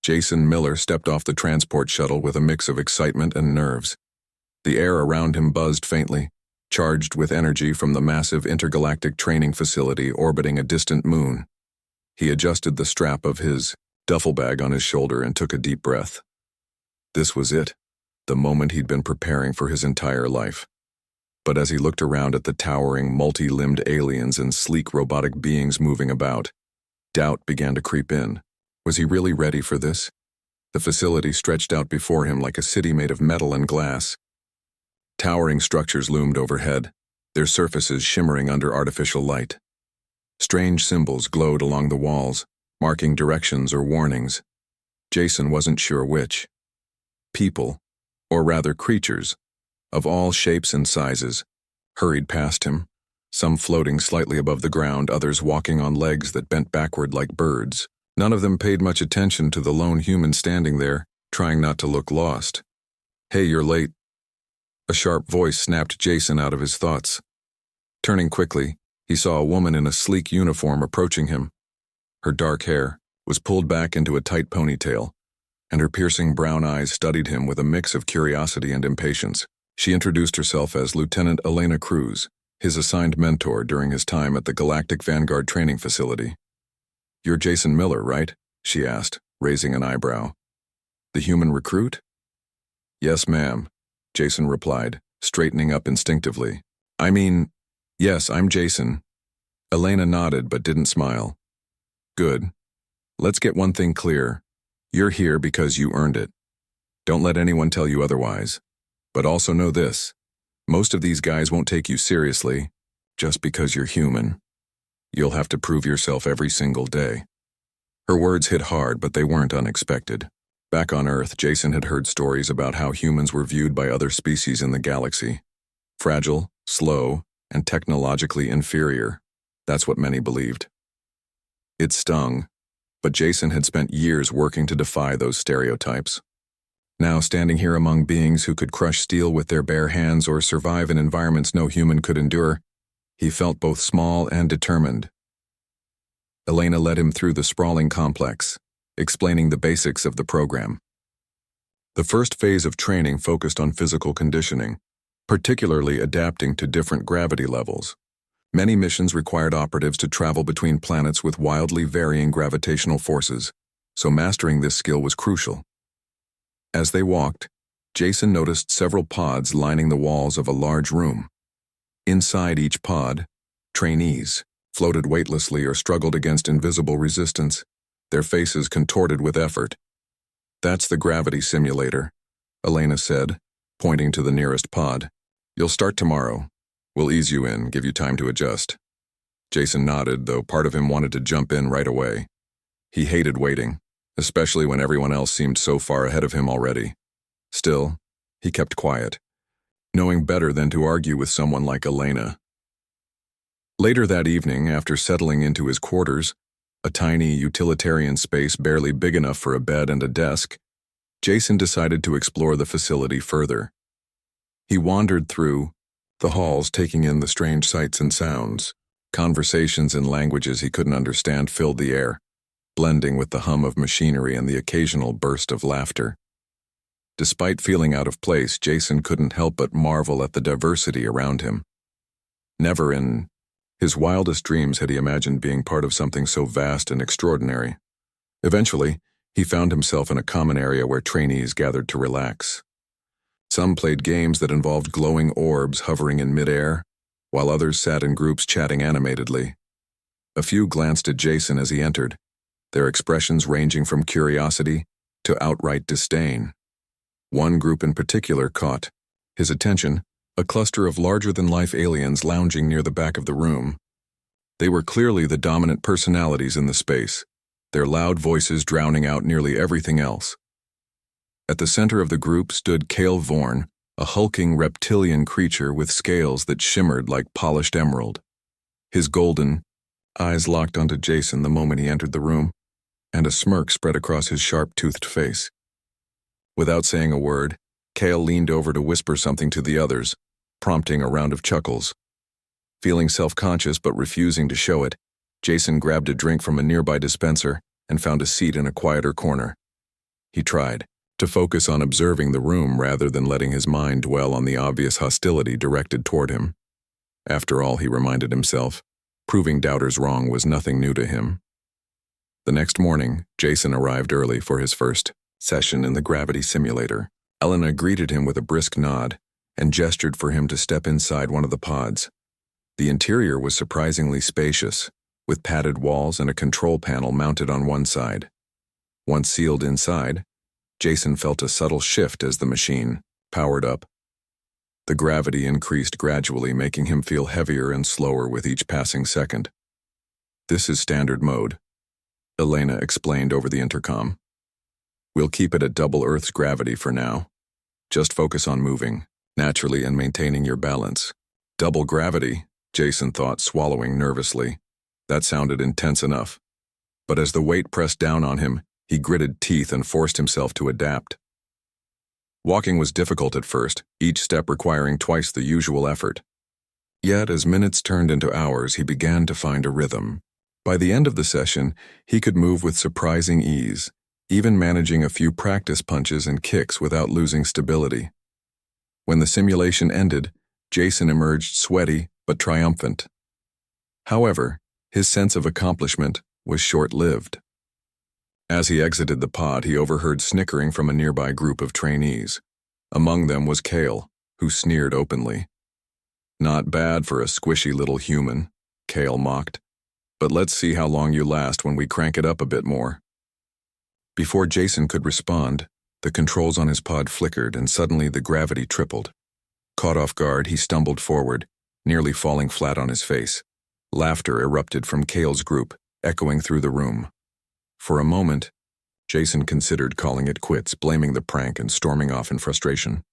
Jason Miller stepped off the transport shuttle with a mix of excitement and nerves. The air around him buzzed faintly, charged with energy from the massive intergalactic training facility orbiting a distant moon. He adjusted the strap of his duffel bag on his shoulder and took a deep breath. This was it, the moment he'd been preparing for his entire life. But as he looked around at the towering, multi-limbed aliens and sleek robotic beings moving about, doubt began to creep in. Was he really ready for this? The facility stretched out before him like a city made of metal and glass. Towering structures loomed overhead, their surfaces shimmering under artificial light. Strange symbols glowed along the walls, marking directions or warnings. Jason wasn't sure which. People, or rather creatures, of all shapes and sizes, hurried past him, some floating slightly above the ground, others walking on legs that bent backward like birds. None of them paid much attention to the lone human standing there, trying not to look lost. "Hey, you're late." A sharp voice snapped Jason out of his thoughts. Turning quickly, he saw a woman in a sleek uniform approaching him. Her dark hair was pulled back into a tight ponytail, and her piercing brown eyes studied him with a mix of curiosity and impatience. She introduced herself as Lieutenant Elena Cruz, his assigned mentor during his time at the Galactic Vanguard training facility. "You're Jason Miller, right?" she asked, raising an eyebrow. "The human recruit?" "Yes, ma'am," Jason replied, straightening up instinctively. Yes, I'm Jason." Elena nodded but didn't smile. "Good. Let's get one thing clear. You're here because you earned it. Don't let anyone tell you otherwise. But also know this. Most of these guys won't take you seriously, just because you're human. You'll have to prove yourself every single day." Her words hit hard, but they weren't unexpected. Back on Earth, Jason had heard stories about how humans were viewed by other species in the galaxy. Fragile, slow, and technologically inferior. That's what many believed. It stung, but Jason had spent years working to defy those stereotypes. Now, standing here among beings who could crush steel with their bare hands or survive in environments no human could endure, he felt both small and determined. Elena led him through the sprawling complex, explaining the basics of the program. The first phase of training focused on physical conditioning, particularly adapting to different gravity levels. Many missions required operatives to travel between planets with wildly varying gravitational forces, so mastering this skill was crucial. As they walked, Jason noticed several pods lining the walls of a large room. Inside each pod, trainees floated weightlessly or struggled against invisible resistance, their faces contorted with effort. "That's the gravity simulator," Elena said, pointing to the nearest pod. "You'll start tomorrow. We'll ease you in, give you time to adjust." Jason nodded, though part of him wanted to jump in right away. He hated waiting, especially when everyone else seemed so far ahead of him already. Still, he kept quiet, knowing better than to argue with someone like Elena. Later that evening, after settling into his quarters, a tiny utilitarian space barely big enough for a bed and a desk, Jason decided to explore the facility further. He wandered through the halls, taking in the strange sights and sounds. Conversations in languages he couldn't understand filled the air, blending with the hum of machinery and the occasional burst of laughter. Despite feeling out of place, Jason couldn't help but marvel at the diversity around him. Never in his wildest dreams had he imagined being part of something so vast and extraordinary. Eventually, he found himself in a common area where trainees gathered to relax. Some played games that involved glowing orbs hovering in midair, while others sat in groups chatting animatedly. A few glanced at Jason as he entered, their expressions ranging from curiosity to outright disdain. One group in particular caught his attention, a cluster of larger-than-life aliens lounging near the back of the room. They were clearly the dominant personalities in the space, their loud voices drowning out nearly everything else. At the center of the group stood Cale Vorn, a hulking reptilian creature with scales that shimmered like polished emerald. His golden eyes locked onto Jason the moment he entered the room, and a smirk spread across his sharp-toothed face. Without saying a word, Cale leaned over to whisper something to the others, prompting a round of chuckles. Feeling self-conscious but refusing to show it, Jason grabbed a drink from a nearby dispenser and found a seat in a quieter corner. He tried to focus on observing the room rather than letting his mind dwell on the obvious hostility directed toward him. After all, he reminded himself, proving doubters wrong was nothing new to him. The next morning, Jason arrived early for his first session in the gravity simulator. Elena greeted him with a brisk nod and gestured for him to step inside one of the pods. The interior was surprisingly spacious, with padded walls and a control panel mounted on one side. Once sealed inside, Jason felt a subtle shift as the machine powered up. The gravity increased gradually, making him feel heavier and slower with each passing second. "This is standard mode," Elena explained over the intercom. "We'll keep it at double Earth's gravity for now. Just focus on moving naturally and maintaining your balance." Double gravity, Jason thought, swallowing nervously. That sounded intense enough. But as the weight pressed down on him, he gritted teeth and forced himself to adapt. Walking was difficult at first, each step requiring twice the usual effort. Yet, as minutes turned into hours, he began to find a rhythm. By the end of the session, he could move with surprising ease, even managing a few practice punches and kicks without losing stability. When the simulation ended, Jason emerged sweaty but triumphant. However, his sense of accomplishment was short-lived. As he exited the pod, he overheard snickering from a nearby group of trainees. Among them was Kale, who sneered openly. "Not bad for a squishy little human," Kale mocked. "But let's see how long you last when we crank it up a bit more." Before Jason could respond, the controls on his pod flickered and suddenly the gravity tripled. Caught off guard, he stumbled forward, nearly falling flat on his face. Laughter erupted from Kale's group, echoing through the room. For a moment, Jason considered calling it quits, blaming the prank and storming off in frustration.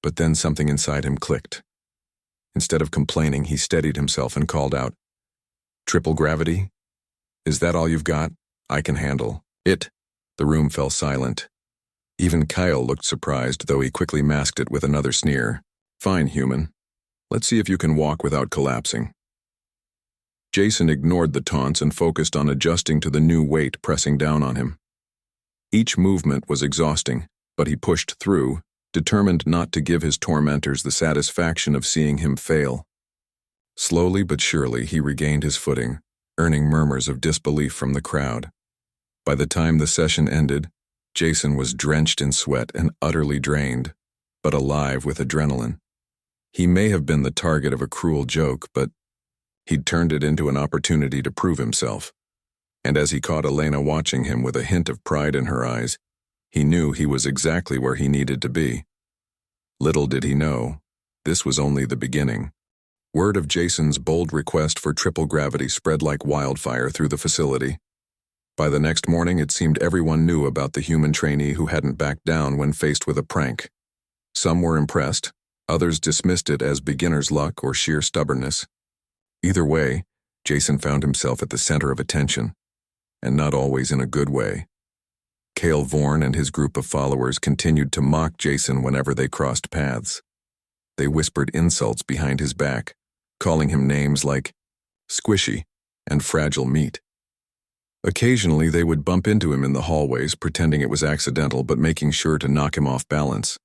But then something inside him clicked. Instead of complaining, he steadied himself and called out, "Triple gravity? Is that all you've got? I can handle it." The room fell silent. Even Kyle looked surprised, though he quickly masked it with another sneer. "Fine, human. Let's see if you can walk without collapsing." Jason ignored the taunts and focused on adjusting to the new weight pressing down on him. Each movement was exhausting, but he pushed through, determined not to give his tormentors the satisfaction of seeing him fail. Slowly but surely, he regained his footing, earning murmurs of disbelief from the crowd. By the time the session ended, Jason was drenched in sweat and utterly drained, but alive with adrenaline. He may have been the target of a cruel joke, but he'd turned it into an opportunity to prove himself. And as he caught Elena watching him with a hint of pride in her eyes, he knew he was exactly where he needed to be. Little did he know, this was only the beginning. Word of Jason's bold request for triple gravity spread like wildfire through the facility. By the next morning, it seemed everyone knew about the human trainee who hadn't backed down when faced with a prank. Some were impressed, others dismissed it as beginner's luck or sheer stubbornness. Either way, Jason found himself at the center of attention, and not always in a good way. Cale Vorn and his group of followers continued to mock Jason whenever they crossed paths. They whispered insults behind his back, calling him names like squishy and fragile meat. Occasionally, they would bump into him in the hallways, pretending it was accidental but making sure to knock him off balance.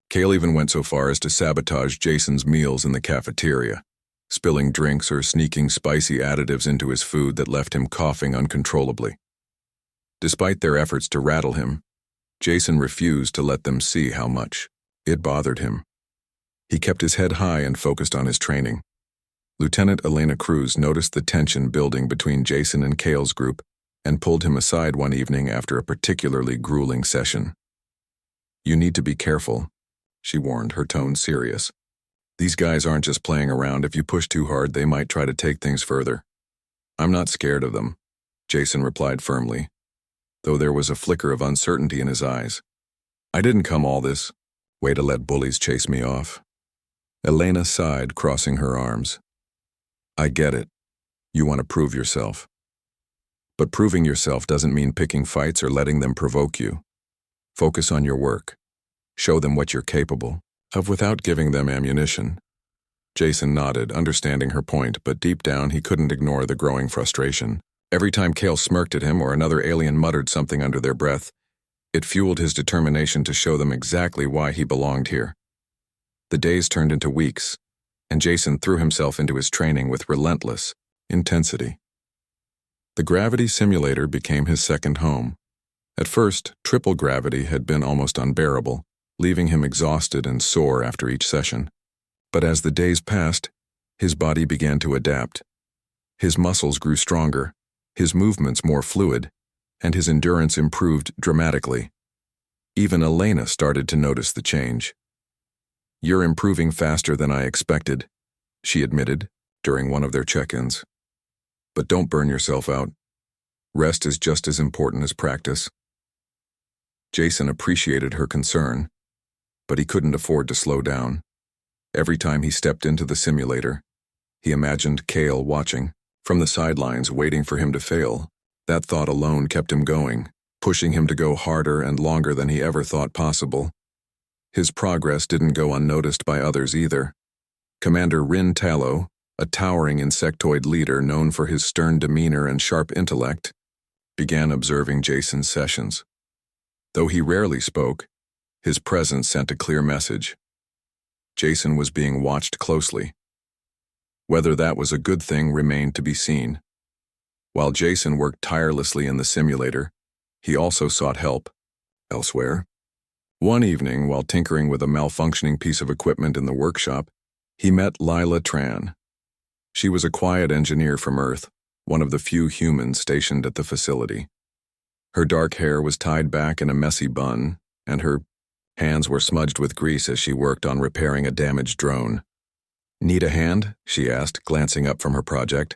Cale even went so far as to sabotage Jason's meals in the cafeteria, spilling drinks or sneaking spicy additives into his food that left him coughing uncontrollably. Despite their efforts to rattle him, Jason refused to let them see how much it bothered him. He kept his head high and focused on his training. Lieutenant Elena Cruz noticed the tension building between Jason and Cale's group and pulled him aside one evening after a particularly grueling session. "You need to be careful," she warned, her tone serious. "These guys aren't just playing around. If you push too hard, they might try to take things further." "I'm not scared of them," Jason replied firmly, though there was a flicker of uncertainty in his eyes. "I didn't come all this way to let bullies chase me off." Elena sighed, crossing her arms. "I get it. You want to prove yourself. But proving yourself doesn't mean picking fights or letting them provoke you. Focus on your work. Show them what you're capable of without giving them ammunition." Jason nodded, understanding her point, but deep down he couldn't ignore the growing frustration. Every time Cale smirked at him or another alien muttered something under their breath, It fueled his determination to show them exactly why he belonged here. The days turned into weeks, and Jason threw himself into his training with relentless intensity. The gravity simulator became his second home. At first, triple gravity had been almost unbearable, leaving him exhausted and sore after each session. But as the days passed, his body began to adapt. His muscles grew stronger, his movements more fluid, and his endurance improved dramatically. Even Elena started to notice the change. "You're improving faster than I expected," she admitted during one of their check-ins. "But don't burn yourself out. Rest is just as important as practice." Jason appreciated her concern, but he couldn't afford to slow down. Every time he stepped into the simulator, he imagined Kale watching from the sidelines, waiting for him to fail. That thought alone kept him going, pushing him to go harder and longer than he ever thought possible. His progress didn't go unnoticed by others either. Commander Rin Tallow, a towering insectoid leader known for his stern demeanor and sharp intellect, began observing Jason's sessions. Though he rarely spoke, his presence sent a clear message. Jason was being watched closely. Whether that was a good thing remained to be seen. While Jason worked tirelessly in the simulator, he also sought help elsewhere. One evening, while tinkering with a malfunctioning piece of equipment in the workshop, he met Lila Tran. She was a quiet engineer from Earth, one of the few humans stationed at the facility. Her dark hair was tied back in a messy bun, and her hands were smudged with grease as she worked on repairing a damaged drone. "Need a hand?" she asked, glancing up from her project.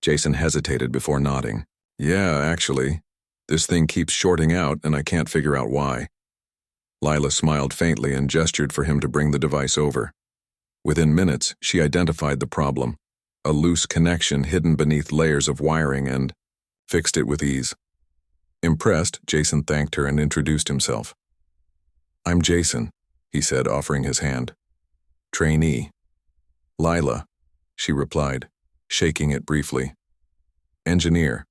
Jason hesitated before nodding. "Yeah, actually. This thing keeps shorting out, and I can't figure out why." Lila smiled faintly and gestured for him to bring the device over. Within minutes, she identified the problem, a loose connection hidden beneath layers of wiring, and fixed it with ease. Impressed, Jason thanked her and introduced himself. "I'm Jason," he said, offering his hand. "Trainee." "Lila," she replied, shaking it briefly. "Engineer.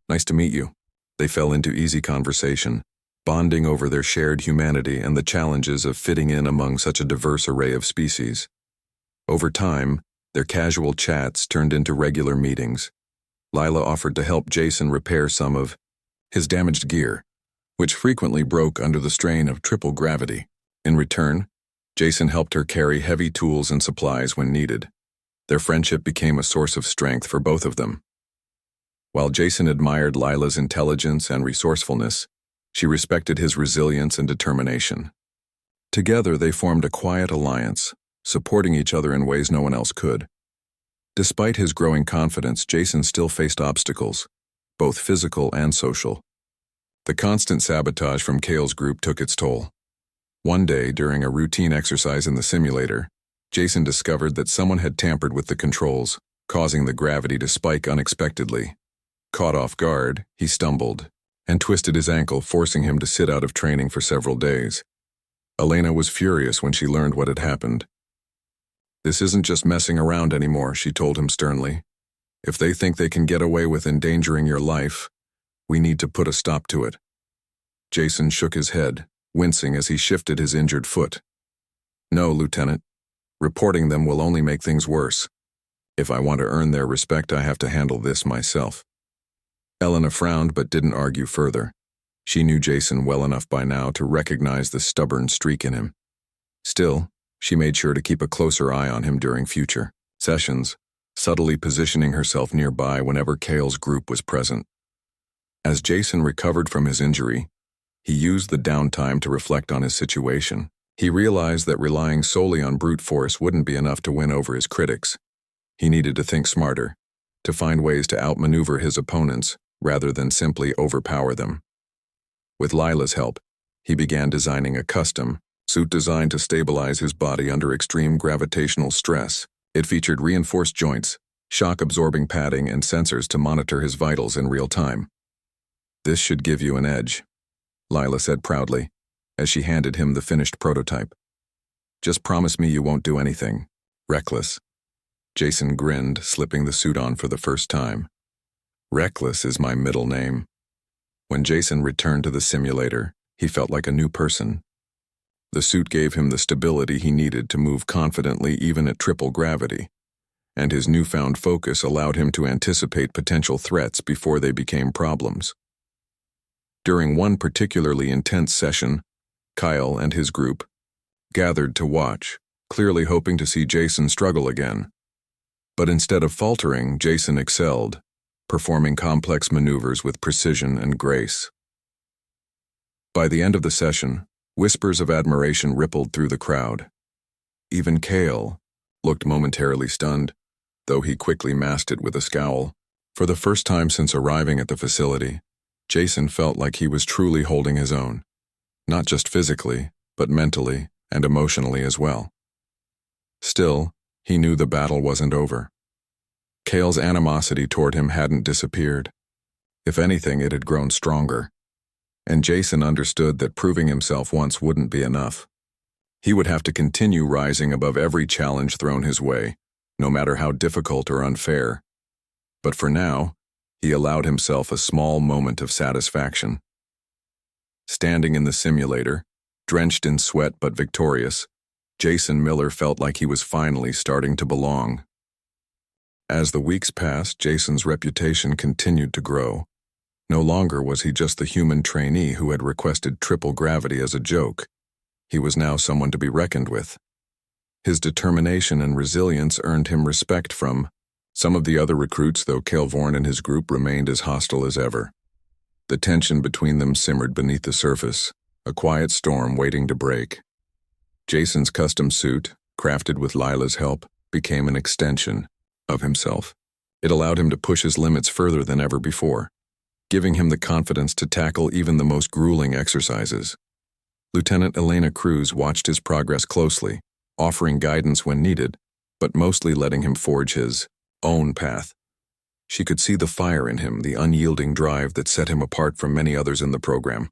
Nice to meet you." They fell into easy conversation, bonding over their shared humanity and the challenges of fitting in among such a diverse array of species. Over time, their casual chats turned into regular meetings. Lila offered to help Jason repair some of his damaged gear, which frequently broke under the strain of triple gravity. In return, Jason helped her carry heavy tools and supplies when needed. Their friendship became a source of strength for both of them. While Jason admired Lila's intelligence and resourcefulness, she respected his resilience and determination. Together, they formed a quiet alliance, supporting each other in ways no one else could. Despite his growing confidence, Jason still faced obstacles, both physical and social. The constant sabotage from Kale's group took its toll. One day, during a routine exercise in the simulator, Jason discovered that someone had tampered with the controls, causing the gravity to spike unexpectedly. Caught off guard, he stumbled and twisted his ankle, forcing him to sit out of training for several days. Elena was furious when she learned what had happened. "This isn't just messing around anymore," she told him sternly. "If they think they can get away with endangering your life, we need to put a stop to it." Jason shook his head, wincing as he shifted his injured foot. "No, Lieutenant. Reporting them will only make things worse. If I want to earn their respect, I have to handle this myself." Elena frowned but didn't argue further. She knew Jason well enough by now to recognize the stubborn streak in him. Still, she made sure to keep a closer eye on him during future sessions, subtly positioning herself nearby whenever Kale's group was present. As Jason recovered from his injury, he used the downtime to reflect on his situation. He realized that relying solely on brute force wouldn't be enough to win over his critics. He needed to think smarter, to find ways to outmaneuver his opponents rather than simply overpower them. With Lila's help, he began designing a custom suit designed to stabilize his body under extreme gravitational stress. It featured reinforced joints, shock-absorbing padding, and sensors to monitor his vitals in real time. "This should give you an edge," Lila said proudly, as she handed him the finished prototype. "Just promise me you won't do anything reckless." Jason grinned, slipping the suit on for the first time. "Reckless is my middle name." When Jason returned to the simulator, He felt like a new person. The suit gave him the stability he needed to move confidently even at triple gravity, and his newfound focus allowed him to anticipate potential threats before they became problems. During one particularly intense session, Kyle and his group gathered to watch, clearly hoping to see Jason struggle again. But instead of faltering, Jason excelled, performing complex maneuvers with precision and grace. By the end of the session, whispers of admiration rippled through the crowd. Even Kale looked momentarily stunned, though he quickly masked it with a scowl. For the first time since arriving at the facility, Jason felt like he was truly holding his own, not just physically, but mentally and emotionally as well. Still, he knew the battle wasn't over. Kale's animosity toward him hadn't disappeared. If anything, it had grown stronger. And Jason understood that proving himself once wouldn't be enough. He would have to continue rising above every challenge thrown his way, no matter how difficult or unfair. But for now, he allowed himself a small moment of satisfaction. Standing in the simulator, drenched in sweat but victorious, Jason Miller felt like he was finally starting to belong. As the weeks passed, Jason's reputation continued to grow. No longer was he just the human trainee who had requested triple gravity as a joke. He was now someone to be reckoned with. His determination and resilience earned him respect from some of the other recruits, though Kelvorn and his group remained as hostile as ever. The tension between them simmered beneath the surface, a quiet storm waiting to break. Jason's custom suit, crafted with Lila's help, became an extension of himself. It allowed him to push his limits further than ever before, giving him the confidence to tackle even the most grueling exercises. Lieutenant Elena Cruz watched his progress closely, offering guidance when needed, but mostly letting him forge his own path. She could see the fire in him, the unyielding drive that set him apart from many others in the program.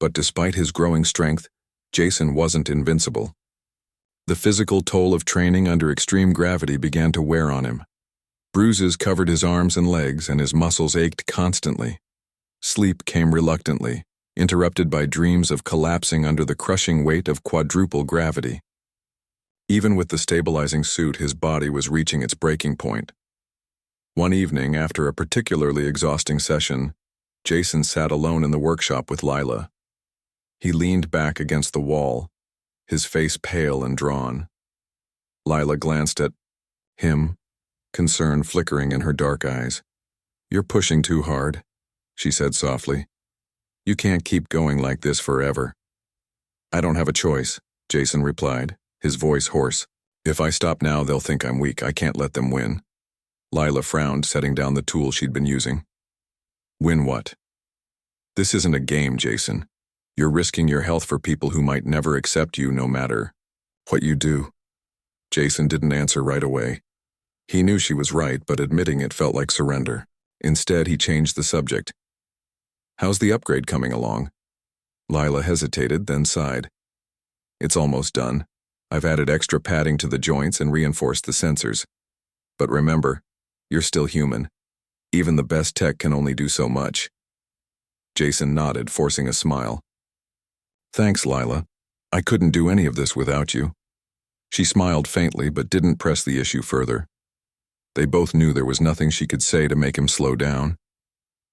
But despite his growing strength, Jason wasn't invincible. The physical toll of training under extreme gravity began to wear on him. Bruises covered his arms and legs, and his muscles ached constantly. Sleep came reluctantly, interrupted by dreams of collapsing under the crushing weight of quadruple gravity. Even with the stabilizing suit, his body was reaching its breaking point. One evening, after a particularly exhausting session, Jason sat alone in the workshop with Lila. He leaned back against the wall, his face pale and drawn. Lila glanced at him, concern flickering in her dark eyes. "You're pushing too hard," she said softly. "You can't keep going like this forever." "I don't have a choice," Jason replied, his voice hoarse. "If I stop now, they'll think I'm weak. I can't let them win." Lila frowned, setting down the tool she'd been using. "Win what?" "This isn't a game, Jason. You're risking your health for people who might never accept you no matter what you do." Jason didn't answer right away. He knew she was right, but admitting it felt like surrender. Instead, he changed the subject. "How's the upgrade coming along?" Lila hesitated, then sighed. "It's almost done. I've added extra padding to the joints and reinforced the sensors. But remember, you're still human. Even the best tech can only do so much." Jason nodded, forcing a smile. "Thanks, Lila. I couldn't do any of this without you." She smiled faintly, but didn't press the issue further. They both knew there was nothing she could say to make him slow down.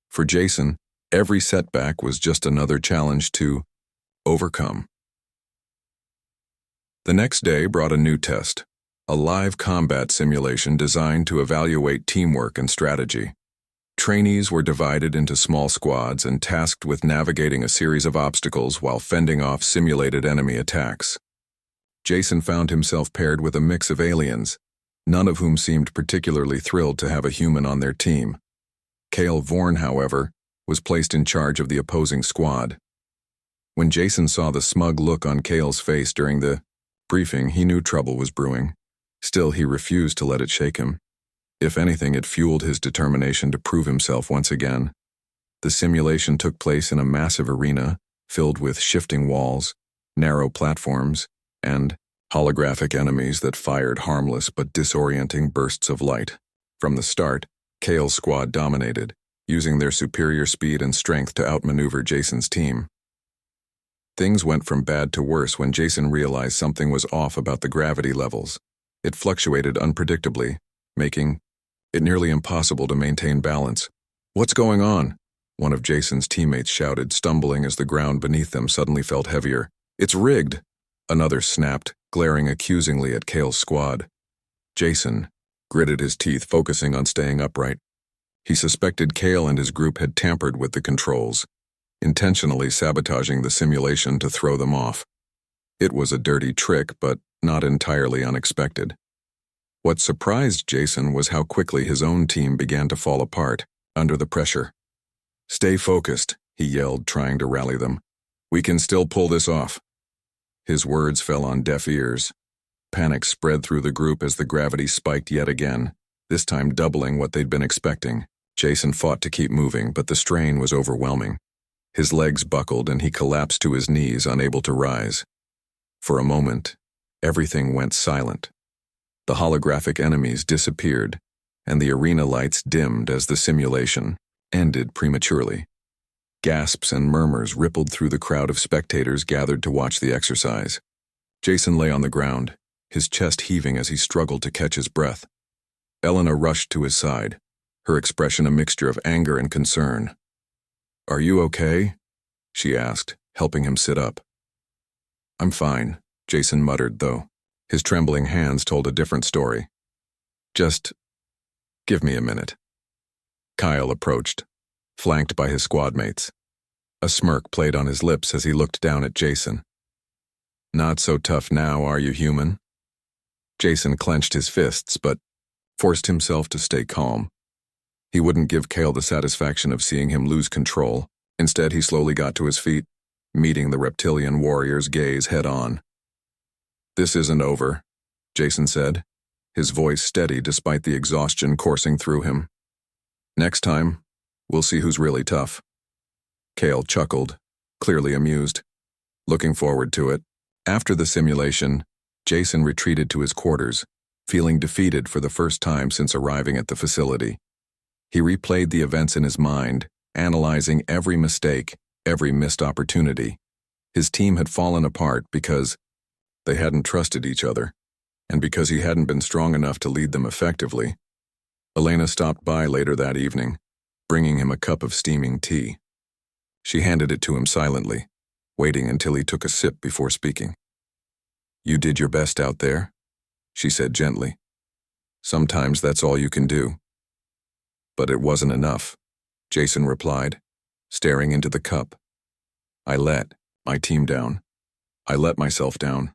For Jason, every setback was just another challenge to overcome. The next day brought a new test, a live combat simulation designed to evaluate teamwork and strategy. Trainees were divided into small squads and tasked with navigating a series of obstacles while fending off simulated enemy attacks. Jason found himself paired with a mix of aliens, none of whom seemed particularly thrilled to have a human on their team. Kale Vorn, however, was placed in charge of the opposing squad. When Jason saw the smug look on Kale's face during the briefing, he knew trouble was brewing. Still, he refused to let it shake him. If anything, it fueled his determination to prove himself once again. The simulation took place in a massive arena filled with shifting walls, narrow platforms, and holographic enemies that fired harmless but disorienting bursts of light. From the start, Kale's squad dominated, using their superior speed and strength to outmaneuver Jason's team. Things went from bad to worse when Jason realized something was off about the gravity levels. It fluctuated unpredictably, making it nearly impossible to maintain balance. "What's going on?" one of Jason's teammates shouted, stumbling as the ground beneath them suddenly felt heavier. "It's rigged," another snapped, glaring accusingly at Kale's squad. Jason gritted his teeth, focusing on staying upright. He suspected Kale and his group had tampered with the controls, intentionally sabotaging the simulation to throw them off. It was a dirty trick, but not entirely unexpected. What surprised Jason was how quickly his own team began to fall apart under the pressure. "Stay focused," he yelled, trying to rally them. "We can still pull this off." His words fell on deaf ears. Panic spread through the group as the gravity spiked yet again, this time doubling what they'd been expecting. Jason fought to keep moving, but the strain was overwhelming. His legs buckled and he collapsed to his knees, unable to rise. For a moment, everything went silent. The holographic enemies disappeared, and the arena lights dimmed as the simulation ended prematurely. Gasps and murmurs rippled through the crowd of spectators gathered to watch the exercise. Jason lay on the ground, his chest heaving as he struggled to catch his breath. Elena rushed to his side, her expression a mixture of anger and concern. "Are you okay?" she asked, helping him sit up. "I'm fine," Jason muttered, though. His trembling hands told a different story. "Just give me a minute." Kyle approached, flanked by his squad mates. A smirk played on his lips as he looked down at Jason. "Not so tough now, are you, human?" Jason clenched his fists, but forced himself to stay calm. He wouldn't give Kale the satisfaction of seeing him lose control. Instead, he slowly got to his feet, meeting the reptilian warrior's gaze head-on. "This isn't over," Jason said, his voice steady despite the exhaustion coursing through him. "Next time, we'll see who's really tough." Kale chuckled, clearly amused. Looking forward to it. After the simulation, Jason retreated to his quarters, feeling defeated for the first time since arriving at the facility. He replayed the events in his mind, analyzing every mistake, every missed opportunity. His team had fallen apart because they hadn't trusted each other, and because he hadn't been strong enough to lead them effectively. Elena stopped by later that evening, bringing him a cup of steaming tea. She handed it to him silently, waiting until he took a sip before speaking. "You did your best out there," she said gently. "Sometimes that's all you can do." "But it wasn't enough," Jason replied, staring into the cup. "I let my team down. I let myself down."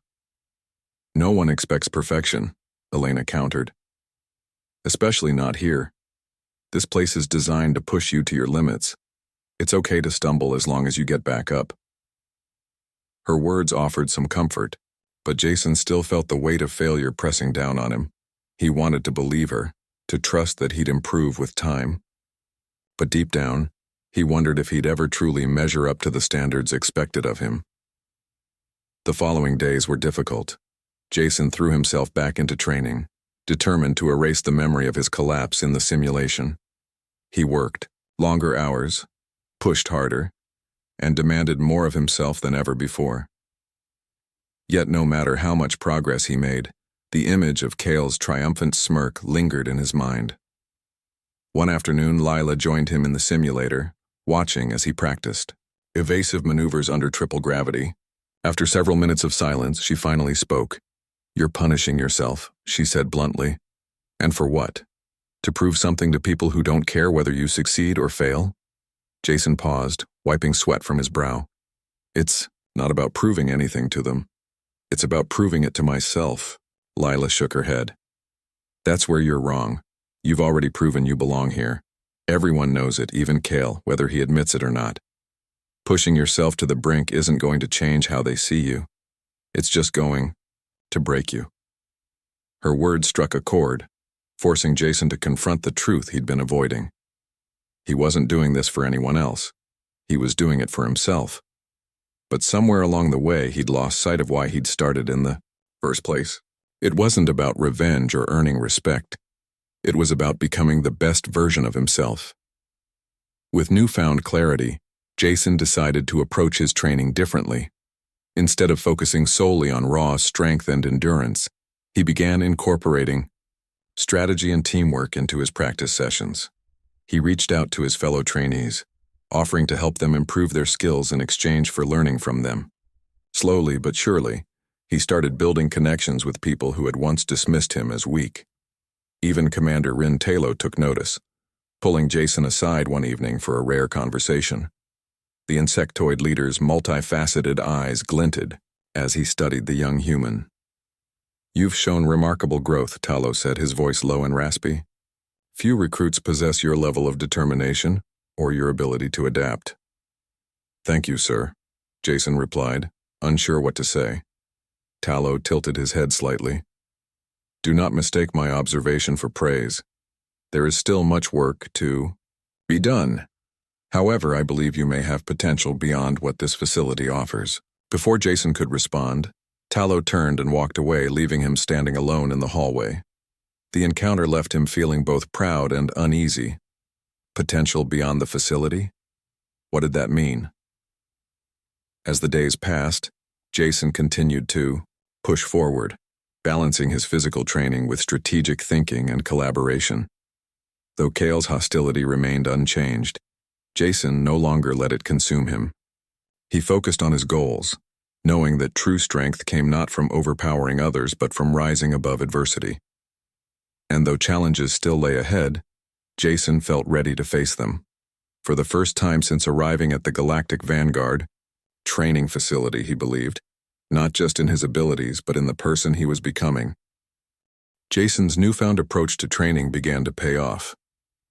"No one expects perfection," Elena countered. "Especially not here. This place is designed to push you to your limits. It's okay to stumble as long as you get back up." Her words offered some comfort, but Jason still felt the weight of failure pressing down on him. He wanted to believe her, to trust that he'd improve with time. But deep down, he wondered if he'd ever truly measure up to the standards expected of him. The following days were difficult. Jason threw himself back into training, determined to erase the memory of his collapse in the simulation. He worked longer hours, pushed harder, and demanded more of himself than ever before. Yet no matter how much progress he made, the image of Kale's triumphant smirk lingered in his mind. One afternoon, Lila joined him in the simulator, watching as he practiced evasive maneuvers under triple gravity. After several minutes of silence, she finally spoke. "You're punishing yourself," she said bluntly. "And for what? To prove something to people who don't care whether you succeed or fail?" Jason paused, wiping sweat from his brow. "It's not about proving anything to them. It's about proving it to myself." Lila shook her head. "That's where you're wrong. You've already proven you belong here. Everyone knows it, even Kale, whether he admits it or not. Pushing yourself to the brink isn't going to change how they see you. It's just going to break you." Her words struck a chord, forcing Jason to confront the truth he'd been avoiding. He wasn't doing this for anyone else. He was doing it for himself. But somewhere along the way, he'd lost sight of why he'd started in the first place. It wasn't about revenge or earning respect. It was about becoming the best version of himself. With newfound clarity, Jason decided to approach his training differently. Instead of focusing solely on raw strength and endurance, he began incorporating strategy and teamwork into his practice sessions. He reached out to his fellow trainees, offering to help them improve their skills in exchange for learning from them. Slowly but surely, he started building connections with people who had once dismissed him as weak. Even Commander Rin Talo took notice, pulling Jason aside one evening for a rare conversation. The insectoid leader's multifaceted eyes glinted as he studied the young human. "You've shown remarkable growth," Talo said, his voice low and raspy. "Few recruits possess your level of determination or your ability to adapt." "Thank you, sir," Jason replied, unsure what to say. Talo tilted his head slightly. "Do not mistake my observation for praise. There is still much work to be done. However, I believe you may have potential beyond what this facility offers." Before Jason could respond, Talo turned and walked away, leaving him standing alone in the hallway. The encounter left him feeling both proud and uneasy. Potential beyond the facility? What did that mean? As the days passed, Jason continued to push forward, balancing his physical training with strategic thinking and collaboration. Though Kale's hostility remained unchanged, Jason no longer let it consume him. He focused on his goals, knowing that true strength came not from overpowering others but from rising above adversity. And though challenges still lay ahead, Jason felt ready to face them. For the first time since arriving at the Galactic Vanguard training facility, he believed, not just in his abilities but in the person he was becoming. Jason's newfound approach to training began to pay off.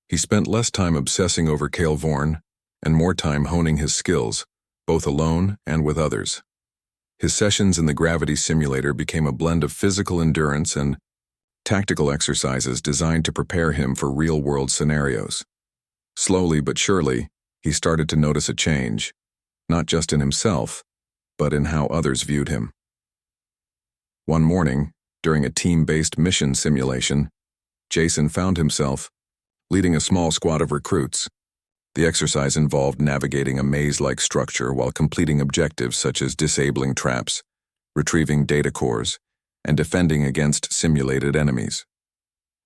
He spent less time obsessing over Kale Vorn and more time honing his skills, both alone and with others. His sessions in the gravity simulator became a blend of physical endurance and tactical exercises designed to prepare him for real-world scenarios. Slowly but surely, he started to notice a change, not just in himself, but in how others viewed him. One morning, during a team-based mission simulation, Jason found himself leading a small squad of recruits. The exercise involved navigating a maze-like structure while completing objectives such as disabling traps, retrieving data cores, and defending against simulated enemies.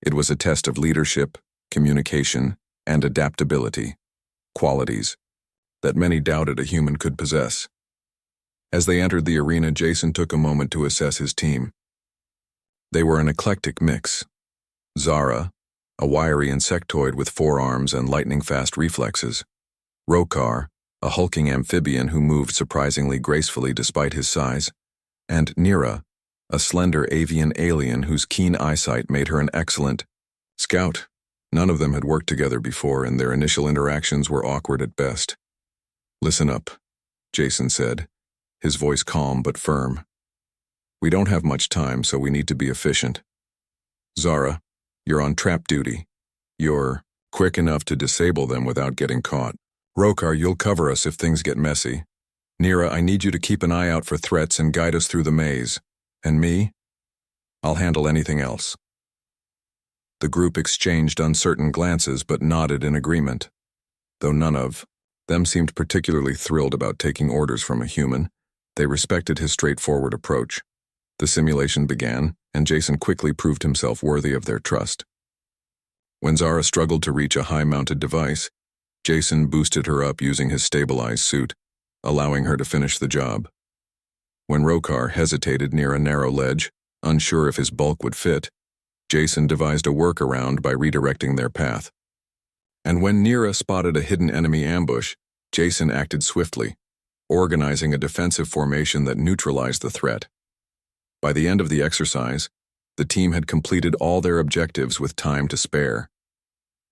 It was a test of leadership, communication, and adaptability, qualities that many doubted a human could possess. As they entered the arena, Jason took a moment to assess his team. They were an eclectic mix. Zara, a wiry insectoid with 4 arms and lightning-fast reflexes. Rokar, a hulking amphibian who moved surprisingly gracefully despite his size. And Nira, a slender avian alien whose keen eyesight made her an excellent scout. None of them had worked together before, and their initial interactions were awkward at best. "Listen up," Jason said, his voice calm but firm. "We don't have much time, so we need to be efficient. Zara, you're on trap duty. You're quick enough to disable them without getting caught. Rokar, you'll cover us if things get messy. Nira, I need you to keep an eye out for threats and guide us through the maze. And me? I'll handle anything else." The group exchanged uncertain glances but nodded in agreement. Though none of them seemed particularly thrilled about taking orders from a human, they respected his straightforward approach. The simulation began, and Jason quickly proved himself worthy of their trust. When Zara struggled to reach a high-mounted device, Jason boosted her up using his stabilized suit, allowing her to finish the job. When Rokar hesitated near a narrow ledge, unsure if his bulk would fit, Jason devised a workaround by redirecting their path. And when Nira spotted a hidden enemy ambush, Jason acted swiftly, organizing a defensive formation that neutralized the threat. By the end of the exercise, the team had completed all their objectives with time to spare.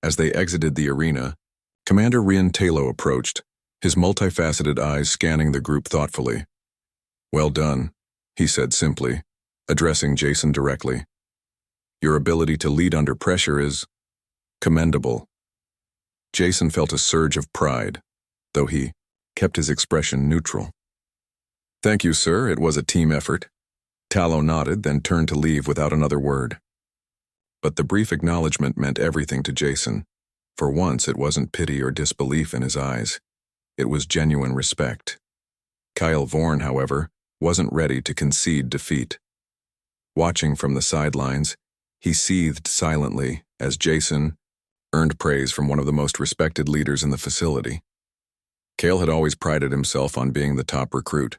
As they exited the arena, Commander Rin Talo approached, his multifaceted eyes scanning the group thoughtfully. "Well done," he said simply, addressing Jason directly. "Your ability to lead under pressure is commendable." Jason felt a surge of pride, though he kept his expression neutral. "Thank you, sir. It was a team effort." Talo nodded, then turned to leave without another word. But the brief acknowledgement meant everything to Jason. For once, it wasn't pity or disbelief in his eyes. It was genuine respect. Kyle Vorn, however, wasn't ready to concede defeat. Watching from the sidelines, he seethed silently as Jason earned praise from one of the most respected leaders in the facility. Cale had always prided himself on being the top recruit,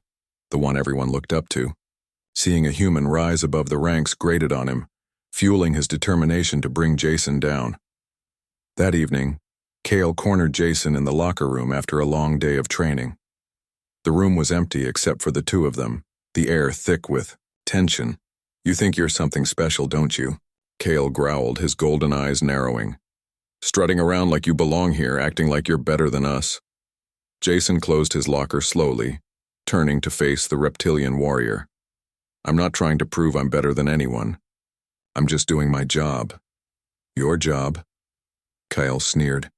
the one everyone looked up to. Seeing a human rise above the ranks grated on him, fueling his determination to bring Jason down. That evening, Cale cornered Jason in the locker room after a long day of training. The room was empty except for the two of them, the air thick with tension. "You think you're something special, don't you?" Cale growled, his golden eyes narrowing. "Strutting around like you belong here, acting like you're better than us." Jason closed his locker slowly, turning to face the reptilian warrior. "I'm not trying to prove I'm better than anyone. I'm just doing my job." "Your job?" Kyle sneered.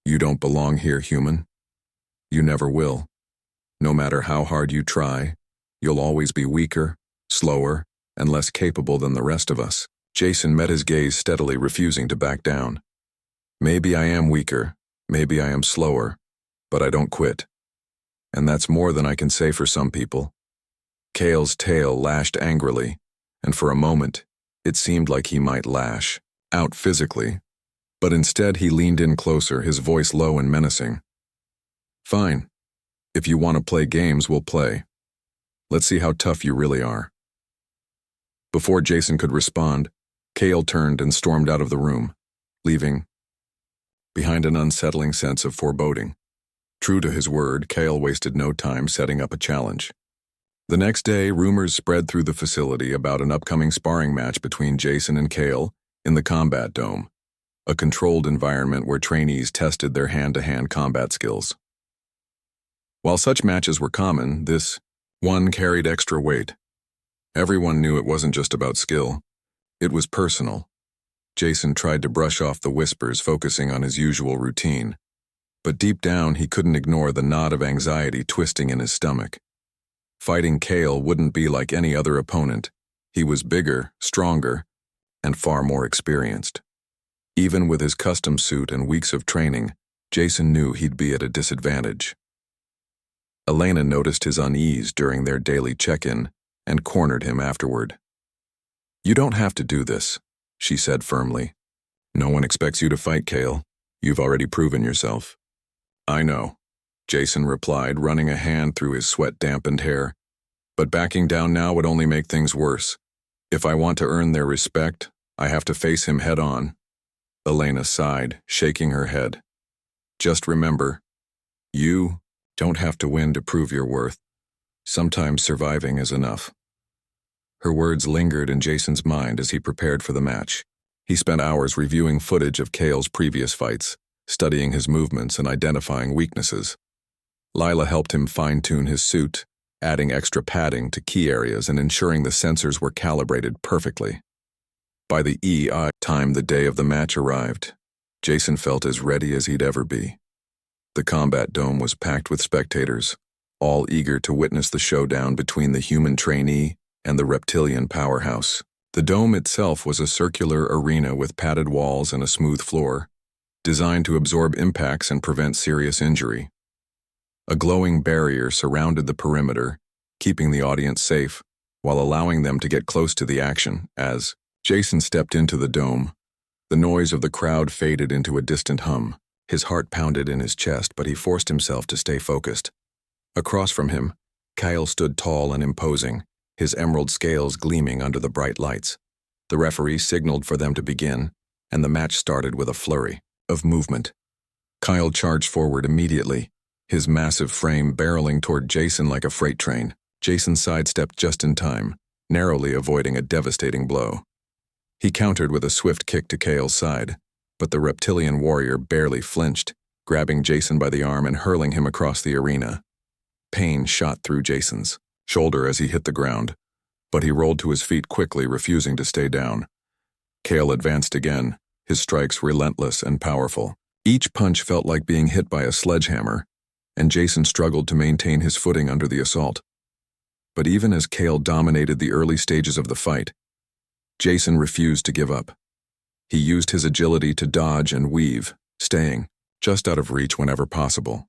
"You don't belong here, human. You never will. No matter how hard you try, you'll always be weaker, slower, and less capable than the rest of us." Jason met his gaze steadily, refusing to back down. "Maybe I am weaker, maybe I am slower, but I don't quit. And that's more than I can say for some people." Cale's tail lashed angrily, and for a moment, it seemed like he might lash out physically, but instead he leaned in closer, his voice low and menacing. "Fine. If you want to play games, we'll play. Let's see how tough you really are." Before Jason could respond, Cale turned and stormed out of the room, leaving behind an unsettling sense of foreboding. True to his word, Cale wasted no time setting up a challenge. The next day, rumors spread through the facility about an upcoming sparring match between Jason and Cale in the Combat Dome, a controlled environment where trainees tested their hand-to-hand combat skills. While such matches were common, this one carried extra weight. Everyone knew it wasn't just about skill. It was personal. Jason tried to brush off the whispers, focusing on his usual routine. But deep down, he couldn't ignore the knot of anxiety twisting in his stomach. Fighting Cale wouldn't be like any other opponent. He was bigger, stronger, and far more experienced. Even with his custom suit and weeks of training, Jason knew he'd be at a disadvantage. Elena noticed his unease during their daily check-in and cornered him afterward. "You don't have to do this," she said firmly. "No one expects you to fight, Cale. You've already proven yourself." "I know," Jason replied, running a hand through his sweat-dampened hair. "But backing down now would only make things worse. If I want to earn their respect, I have to face him head-on." Elena sighed, shaking her head. "Just remember, you don't have to win to prove your worth. Sometimes surviving is enough." Her words lingered in Jason's mind as he prepared for the match. He spent hours reviewing footage of Cale's previous fights, studying his movements and identifying weaknesses. Lila helped him fine-tune his suit, adding extra padding to key areas and ensuring the sensors were calibrated perfectly. By the time the day of the match arrived, Jason felt as ready as he'd ever be. The combat dome was packed with spectators, all eager to witness the showdown between the human trainee and the reptilian powerhouse. The dome itself was a circular arena with padded walls and a smooth floor, designed to absorb impacts and prevent serious injury. A glowing barrier surrounded the perimeter, keeping the audience safe while allowing them to get close to the action. As Jason stepped into the dome, the noise of the crowd faded into a distant hum. His heart pounded in his chest, but he forced himself to stay focused. Across from him, Kyle stood tall and imposing, his emerald scales gleaming under the bright lights. The referee signaled for them to begin, and the match started with a flurry of movement. Kyle charged forward immediately, his massive frame barreling toward Jason like a freight train. Jason sidestepped just in time, narrowly avoiding a devastating blow. He countered with a swift kick to Kyle's side, but the reptilian warrior barely flinched, grabbing Jason by the arm and hurling him across the arena. Pain shot through Jason's shoulder as he hit the ground, but he rolled to his feet quickly, refusing to stay down. Cale advanced again, his strikes relentless and powerful. Each punch felt like being hit by a sledgehammer, and Jason struggled to maintain his footing under the assault. But even as Cale dominated the early stages of the fight, Jason refused to give up. He used his agility to dodge and weave, staying just out of reach whenever possible.